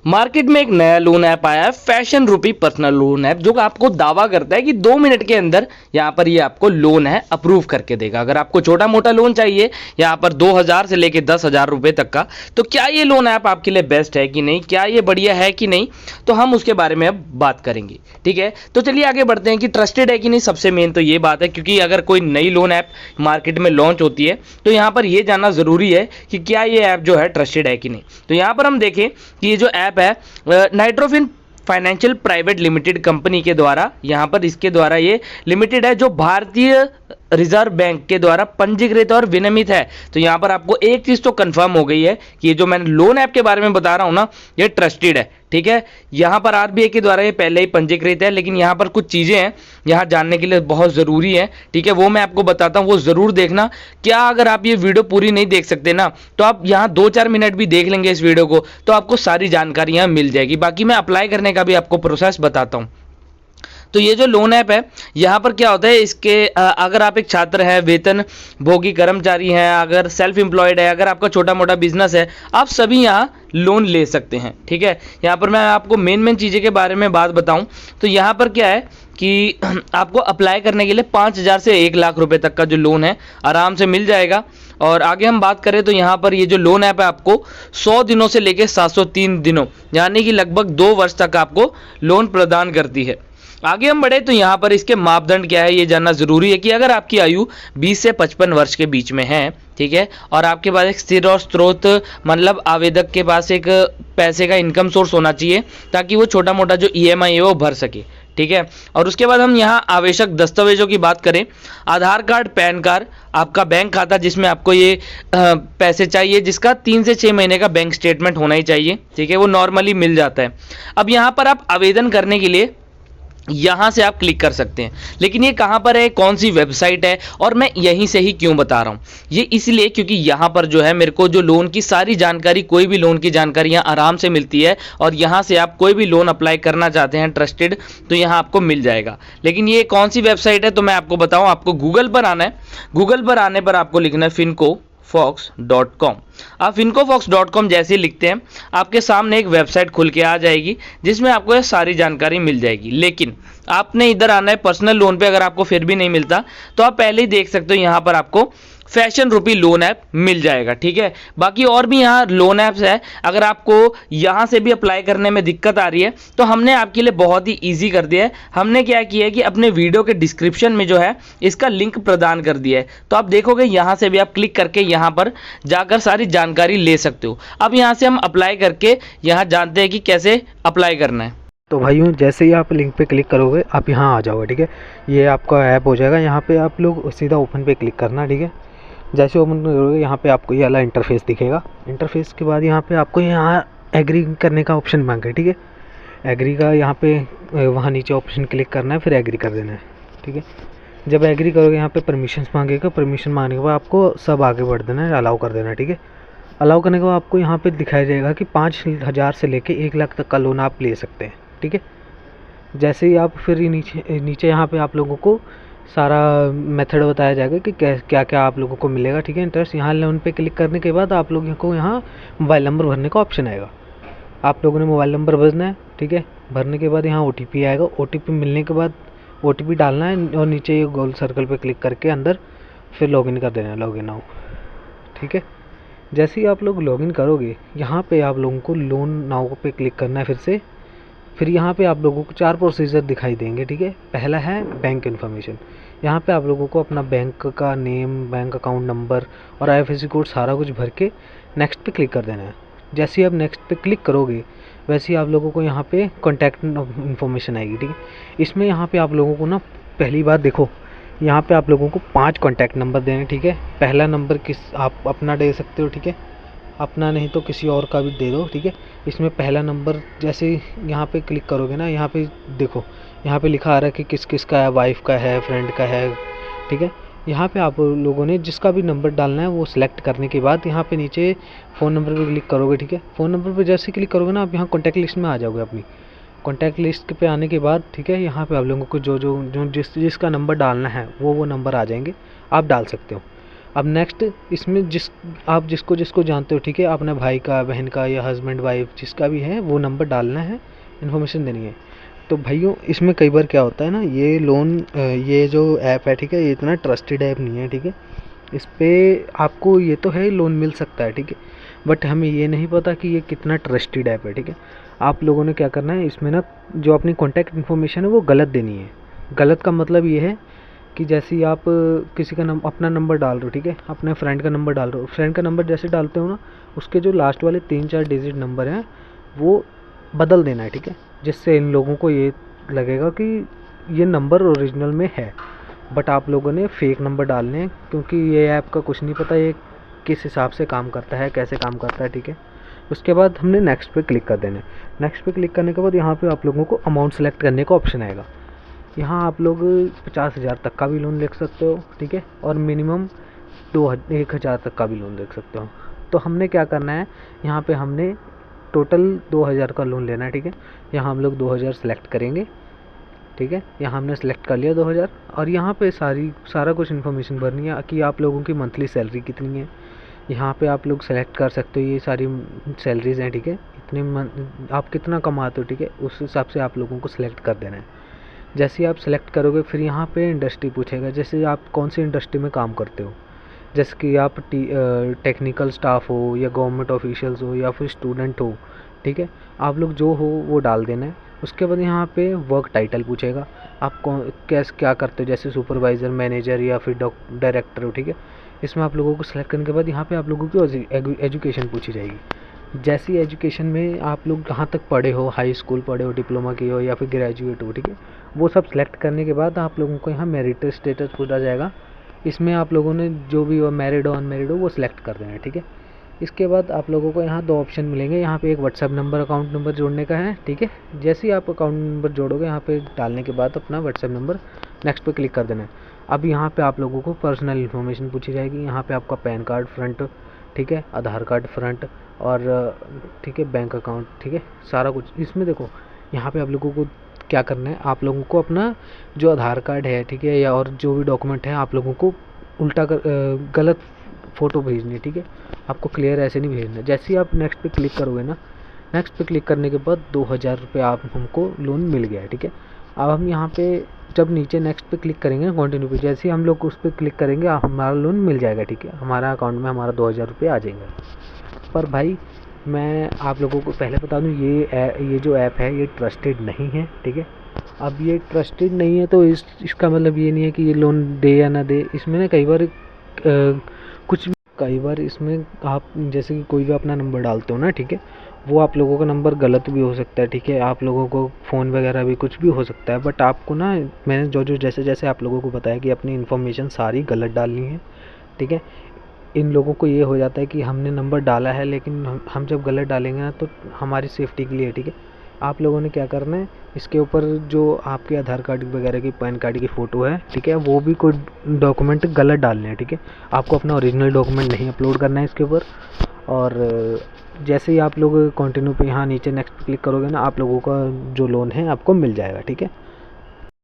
Market में एक नया लोन ऐप आया है, फैशन रूपी पर्सनल लोन ऐप, जो आपको दावा करता है कि 2 मिनट के अंदर यहाँ पर ये आपको लोन है अप्रूव करके देगा। अगर आपको छोटा मोटा लोन चाहिए यहाँ पर 2,000 से लेके 10,000 रुपए तक का, तो क्या ये लोन ऐप आपके लिए बेस्ट है कि नहीं, क्या ये बढ़िया है कि नहीं, तो हम उसके बारे में अब बात करेंगे। ठीक है, तो चलिए आगे बढ़ते हैं कि ट्रस्टेड है कि नहीं। सबसे मेन तो ये बात है, क्योंकि अगर कोई नई लोन ऐप मार्केट में लॉन्च होती है तो यहाँ पर ये जानना ज़रूरी है कि क्या ये ऐप जो है ट्रस्टेड है कि नहीं। तो यहाँ पर हम देखें कि ये जो ऐप है नाइट्रोफिन फाइनेंशियल प्राइवेट लिमिटेड कंपनी के द्वारा, यहाँ पर इसके द्वारा ये लिमिटेड है, जो भारतीय रिजर्व बैंक के द्वारा पंजीकृत और विनियमित है। तो यहाँ पर आपको एक चीज़ तो कंफर्म हो गई है कि ये जो मैंने लोन ऐप के बारे में बता रहा हूँ ना, ये ट्रस्टेड है। ठीक है, यहाँ पर आरबीआई के द्वारा ये पहले ही पंजीकृत है, लेकिन यहाँ पर कुछ चीज़ें हैं यहाँ जानने के लिए बहुत ज़रूरी है। ठीक है, वो मैं आपको बताता हूँ, वो ज़रूर देखना। क्या अगर आप ये वीडियो पूरी नहीं देख सकते ना, तो आप यहाँ 2-4 मिनट भी देख लेंगे इस वीडियो को, तो आपको सारी जानकारी यहाँ मिल जाएगी। बाकी मैं अप्लाई करने का भी आपको प्रोसेस बताता हूँ। तो ये जो लोन ऐप है, यहाँ पर क्या होता है, इसके अगर आप एक छात्र हैं, वेतन भोगी कर्मचारी हैं, अगर सेल्फ एम्प्लॉयड है, अगर आपका छोटा मोटा बिजनेस है, आप सभी यहाँ लोन ले सकते हैं। ठीक है, यहाँ पर मैं आपको मेन चीज़ें के बारे में बात बताऊँ तो यहाँ पर क्या है कि आपको अप्लाई करने के लिए 5,000 से 1,00,000 रुपए तक का जो लोन है आराम से मिल जाएगा। और आगे हम बात करें तो यहाँ पर ये जो लोन ऐप है आपको 100 दिनों से लेकर 703 दिनों यानी कि लगभग 2 वर्ष तक आपको लोन प्रदान करती है। आगे हम बढ़े तो यहाँ पर इसके मापदंड क्या है ये जानना जरूरी है कि अगर आपकी आयु 20 से 55 वर्ष के बीच में है, ठीक है, और आपके पास एक स्थिर और स्रोत, मतलब आवेदक के पास एक पैसे का इनकम सोर्स होना चाहिए ताकि वो छोटा मोटा जो ईएमआई है वो भर सके। ठीक है, और उसके बाद हम यहाँ आवश्यक दस्तावेजों की बात करें, आधार कार्ड, पैन कार्ड, आपका बैंक खाता जिसमें आपको ये पैसे चाहिए, जिसका 3 से 6 महीने का बैंक स्टेटमेंट होना ही चाहिए। ठीक है, वो नॉर्मली मिल जाता है। अब यहाँ पर आप आवेदन करने के लिए यहाँ से आप क्लिक कर सकते हैं, लेकिन ये कहाँ पर है, कौन सी वेबसाइट है, और मैं यहीं से ही क्यों बता रहा हूँ, ये इसलिए क्योंकि यहाँ पर जो है मेरे को जो लोन की सारी जानकारी, कोई भी लोन की जानकारी यहाँ आराम से मिलती है, और यहाँ से आप कोई भी लोन अप्लाई करना चाहते हैं ट्रस्टेड, तो यहाँ आपको मिल जाएगा। लेकिन ये कौन सी वेबसाइट है तो मैं आपको बताऊँ, आपको गूगल पर आना है। गूगल पर आने पर आपको लिखना है fincofox.com। आप fincofox.com जैसे ही लिखते हैं आपके सामने एक वेबसाइट खुल के आ जाएगी जिसमें आपको ये सारी जानकारी मिल जाएगी। लेकिन आपने इधर आना है पर्सनल लोन पे, अगर आपको फिर भी नहीं मिलता तो आप पहले ही देख सकते हो यहाँ पर आपको फैशन रूपी लोन ऐप मिल जाएगा। ठीक है, बाकी और भी यहाँ लोन ऐप्स है, अगर आपको यहाँ से भी अप्लाई करने में दिक्कत आ रही है तो हमने आपके लिए बहुत ही इजी कर दिया है। हमने क्या किया है कि अपने वीडियो के डिस्क्रिप्शन में जो है इसका लिंक प्रदान कर दिया है, तो आप देखोगे यहाँ से भी आप क्लिक करके यहाँ पर जाकर सारी जानकारी ले सकते हो। अब यहाँ से हम अप्लाई करके यहाँ जानते हैं कि कैसे अप्लाई करना है। तो भाइयों, जैसे ही आप लिंक पे क्लिक करोगे आप यहाँ आ जाओगे। ठीक है, ये आपका ऐप हो जाएगा। यहाँ पे आप लोग सीधा ओपन पे क्लिक करना। ठीक है, जैसे ओपन करोगे यहाँ पे आपको ये वाला इंटरफेस दिखेगा। इंटरफेस के बाद यहाँ पे आपको यहाँ एग्री करने का ऑप्शन मांगे। ठीक है, एग्री का यहाँ पे वहाँ नीचे ऑप्शन क्लिक करना है, फिर एग्री कर देना है। ठीक है, जब एग्री करोगे यहाँ पे परमिशन मांगेगा। परमिशन मांगने के बाद आपको सब आगे बढ़ देना है, अलाउ कर देना है। ठीक है, अलाउ करने के बाद आपको यहाँ पे दिखाया जाएगा कि 5,000 से लेके 1,00,000 तक का लोन आप ले सकते हैं। ठीक है, जैसे ही आप फिर नीचे यहाँ पे आप लोगों को सारा मेथड बताया जाएगा कि क्या क्या आप लोगों को मिलेगा। ठीक है, इंटरेस्ट, यहाँ लोन पे क्लिक करने के बाद आप लोगों को यहाँ मोबाइल नंबर भरने का ऑप्शन आएगा। आप लोगों ने मोबाइल नंबर भरना है। ठीक है, भरने के बाद यहाँ ओटीपी आएगा। ओटीपी मिलने के बाद ओटीपी डालना है और नीचे ये गोल सर्कल पे क्लिक करके अंदर फिर लॉगिन कर देना है, लॉगिन आओ। ठीक है, जैसे ही आप लोग लॉगिन करोगे यहाँ पे आप लोगों को लोन नाउ पे क्लिक करना है फिर यहाँ पे आप लोगों को 4 प्रोसीजर दिखाई देंगे। ठीक है, पहला है बैंक इन्फॉर्मेशन। यहाँ पे आप लोगों को अपना बैंक का नेम, बैंक अकाउंट नंबर और आईएफएससी कोड सारा कुछ भर के नेक्स्ट पे क्लिक कर देना है। जैसे ही आप नेक्स्ट पे क्लिक करोगे वैसे ही आप लोगों को यहाँ पे कॉन्टैक्ट इन्फॉर्मेशन आएगी। ठीक है, इसमें यहाँ पे आप लोगों को ना पहली बार देखो, यहाँ पे आप लोगों को 5 कॉन्टैक्ट नंबर देने। ठीक है, पहला नंबर आप अपना दे सकते हो। ठीक है, अपना नहीं तो किसी और का भी दे दो। ठीक है, इसमें पहला नंबर जैसे यहाँ पे क्लिक करोगे ना, यहाँ पे देखो, यहाँ पे लिखा आ रहा है कि किस किस का है, वाइफ का है, फ्रेंड का है। ठीक है, यहाँ पे आप लोगों ने जिसका भी नंबर डालना है वो सिलेक्ट करने के बाद यहाँ पे नीचे फ़ोन नंबर पे क्लिक करोगे। ठीक है, फ़ोन नंबर पे जैसे क्लिक करोगे ना आप यहाँ कॉन्टैक्ट लिस्ट में आ जाओगे। अपनी कॉन्टैक्ट लिस्ट पे आने के बाद ठीक है, यहाँ पे आप लोगों को जो जिसका नंबर डालना है वो नंबर आ जाएंगे, आप डाल सकते हो। अब नेक्स्ट इसमें आप जिसको जिसको जानते हो, ठीक है, अपने भाई का, बहन का या हस्बैंड वाइफ जिसका भी है वो नंबर डालना है, इन्फॉर्मेशन देनी है। तो भाइयों इसमें कई बार क्या होता है ना, ये लोन ये जो ऐप है, ठीक है, ये इतना ट्रस्टेड ऐप नहीं है, ठीक है। इस पे आपको ये तो है लोन मिल सकता है, ठीक है, बट हमें ये नहीं पता कि ये कितना ट्रस्टेड ऐप है, ठीक है। आप लोगों ने क्या करना है, इसमें ना जो अपनी कॉन्टैक्ट इन्फॉर्मेशन है वो गलत देनी है। गलत का मतलब ये है कि जैसे ही आप किसी का अपना नंबर डाल रहे हो, ठीक है, अपने फ्रेंड का नंबर डाल रहे हो, फ्रेंड का नंबर जैसे डालते हो ना, उसके जो लास्ट वाले 3-4 डिजिट नंबर हैं वो बदल देना है, ठीक है, जिससे इन लोगों को ये लगेगा कि ये नंबर ओरिजिनल में है, बट आप लोगों ने फेक नंबर डालने हैं, क्योंकि ये ऐप का कुछ नहीं पता ये किस हिसाब से काम करता है, कैसे काम करता है, ठीक है। उसके बाद हमने नेक्स्ट पे क्लिक कर देना है। नेक्स्ट पे क्लिक करने के बाद यहाँ पे आप लोगों को अमाउंट सेलेक्ट करने का ऑप्शन आएगा। यहाँ आप लोग 50,000 तक का भी लोन ले सकते हो, ठीक है, और मिनिमम 1,000 तक का भी लोन ले सकते हो। तो हमने क्या करना है, यहाँ पे हमने टोटल 2,000 का लोन लेना है, ठीक है। यहाँ हम लोग 2,000 सेलेक्ट करेंगे, ठीक है। यहाँ हमने सेलेक्ट कर लिया 2,000, और यहाँ पे सारा कुछ इन्फॉर्मेशन भरनी है कि आप लोगों की मंथली सैलरी कितनी है। यहाँ पे आप लोग सेलेक्ट कर सकते हो, ये सारी सैलरीज हैं, ठीक है, आप कितना कमाते हो, ठीक है, उस हिसाब से आप लोगों को सिलेक्ट कर देना है। जैसे ही आप सेलेक्ट करोगे फिर यहाँ पे इंडस्ट्री पूछेगा, जैसे आप कौन सी इंडस्ट्री में काम करते हो, जैसे कि आप टेक्निकल स्टाफ हो या गवर्नमेंट ऑफिशियल्स हो या फिर स्टूडेंट हो, ठीक है, आप लोग जो हो वो डाल देना है। उसके बाद यहाँ पे वर्क टाइटल पूछेगा, आप क्या करते हो, जैसे सुपरवाइज़र, मैनेजर या फिर डायरेक्टर हो, ठीक है। इसमें आप लोगों को सेलेक्ट करने के बाद यहाँ पे आप लोगों की एजुकेशन पूछी जाएगी। जैसी एजुकेशन में आप लोग कहाँ तक पढ़े हो, हाई स्कूल पढ़े हो, डिप्लोमा किए हो या फिर ग्रेजुएट हो, ठीक है, वो सब सेलेक्ट करने के बाद आप लोगों को यहाँ मैरिटल स्टेटस पूछा जाएगा। इसमें आप लोगों ने जो भी हो, मैरिड हो अनमैरिड हो, वो सिलेक्ट कर देना है, ठीक है। इसके बाद आप लोगों को यहाँ 2 ऑप्शन मिलेंगे। यहाँ पे एक व्हाट्सएप नंबर, अकाउंट नंबर जोड़ने का है, ठीक है। जैसे ही आप अकाउंट नंबर जोड़ोगे यहाँ पे डालने के बाद अपना व्हाट्सएप नंबर नेक्स्ट पे क्लिक कर देना है। अब यहाँ पे आप लोगों को पर्सनल इन्फॉर्मेशन पूछी जाएगी। यहाँ पे आपका पैन कार्ड फ्रंट, ठीक है, आधार कार्ड फ्रंट, और ठीक है, बैंक अकाउंट, ठीक है, सारा कुछ। इसमें देखो यहाँ पे आप लोगों को क्या करना है, आप लोगों को अपना जो आधार कार्ड है, ठीक है, या और जो भी डॉक्यूमेंट है आप लोगों को उल्टा गलत फ़ोटो भेजनी है, ठीक है, आपको क्लियर ऐसे नहीं भेजना। जैसे ही आप नेक्स्ट पे क्लिक करोगे ना, नेक्स्ट पे क्लिक करने के बाद 2,000 रुपये आप हमको लोन मिल गया है, ठीक है। अब हम यहाँ पे जब नीचे नेक्स्ट पे क्लिक करेंगे कंटिन्यू पे, जैसे ही हम लोग उस पर क्लिक करेंगे हमारा लोन मिल जाएगा, ठीक है, हमारा अकाउंट में हमारा 2,000 रुपये आ जाएंगे। पर भाई मैं आप लोगों को पहले बता दूं, ये जो ऐप है ये ट्रस्टेड नहीं है, ठीक है। अब ये ट्रस्टेड नहीं है तो इसका मतलब ये नहीं है कि ये लोन दे या ना दे। इसमें ना कई बार इसमें आप जैसे कि कोई भी अपना नंबर डालते हो ना, ठीक है, वो आप लोगों का नंबर गलत भी हो सकता है, ठीक है, आप लोगों को फ़ोन वगैरह भी कुछ भी हो सकता है। बट आपको ना, मैंने जो जैसे जैसे आप लोगों को बताया कि अपनी इन्फॉर्मेशन सारी गलत डालनी है, ठीक है। इन लोगों को ये हो जाता है कि हमने नंबर डाला है, लेकिन हम जब गलत डालेंगे ना तो हमारी सेफ्टी के लिए, ठीक है, आप लोगों ने क्या करना है, इसके ऊपर जो आपके आधार कार्ड वगैरह की, पैन कार्ड की फ़ोटो है, ठीक है, वो भी कोई डॉक्यूमेंट गलत डालने हैं, ठीक है, आपको अपना ओरिजिनल डॉक्यूमेंट नहीं अपलोड करना है इसके ऊपर। और जैसे ही आप लोग कंटिन्यू पे यहाँ नीचे नेक्स्ट पे क्लिक करोगे ना, आप लोगों का जो लोन है आपको मिल जाएगा, ठीक है।